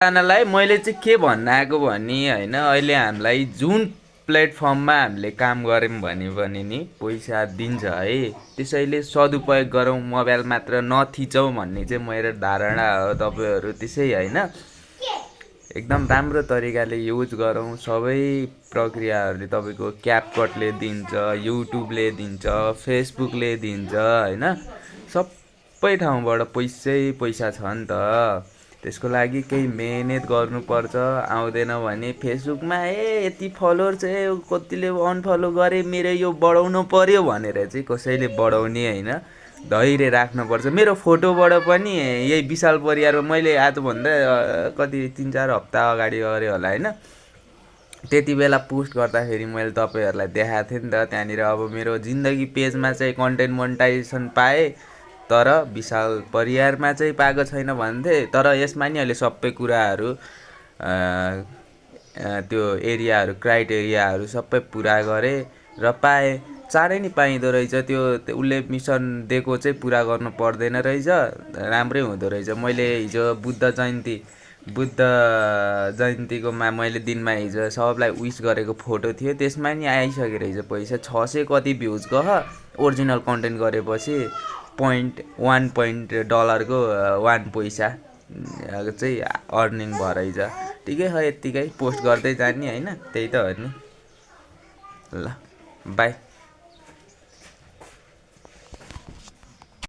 जनालाई मैले चाहिँ के भन्न आएको भने होइन, अहिले हामीलाई जुन प्लेटफर्ममा हामीले काम गऱ्यौँ भने पनि नि पैसा दिन्छ है। त्यसैले सदुपयोग गरौँ, मोबाइल मात्र नथिचौँ भन्ने चाहिँ मेरो धारणा हो। तपाईँहरू त्यसै होइन, एकदम राम्रो तरिकाले युज गरौँ। सबै प्रक्रियाहरूले तपाईँको क्यापकटले दिन्छ, युट्युबले दिन्छ, फेसबुकले दिन्छ होइन। सबै ठाउँबाट पैसा छ नि त। त्यसको लागि केही मेहनत गर्नुपर्छ। आउँदैन भने फेसबुकमा यति फलोवर चाहिँ कतिले अनफलो गरे, मेरो यो बढाउनु पर्यो भनेर चाहिँ कसैले बढाउने होइन। धैर्य राख्नुपर्छ। मेरो फोटोबाट पनि यही विशाल परिवारमा मैले आजभन्दा कति 3-4 हप्ता अगाडि गरेँ होला होइन, त्यति बेला पोस्ट गर्दाखेरि मैले तपाईँहरूलाई देखाएको थिएँ नि त। त्यहाँनिर अब मेरो जिन्दगी पेजमा चाहिँ कन्टेन्ट मोनेटाइजेसन पाएँ, तर विशाल परिवारमा चाहिँ पाएको छैन भन्थे। तर यसमा नि अहिले सबै कुराहरू त्यो एरियाहरू क्राइटेरियाहरू सबै पुरा गरेँ र पाएँ। चाँडै नि पाइँदो रहेछ त्यो। उसले मिसन दिएको चाहिँ पुरा गर्नु पर्दैन रहेछ, राम्रै हुँदो रहेछ। मैले हिजो बुद्ध जयन्तीकोमा मैले दिनमा हिजो सबलाई विस गरेको फोटो थियो, त्यसमा नि आइसकेको रहेछ पैसा। 600 कति भ्युज गयो ओरिजिनल कन्टेन्ट गरेपछि। $1 1 पैसा चाहिँ अर्निङ भयो रहेछ। ठिकै छ, यत्तिकै पोस्ट गर्दै जाने होइन, त्यही त हो नि। ल बाई।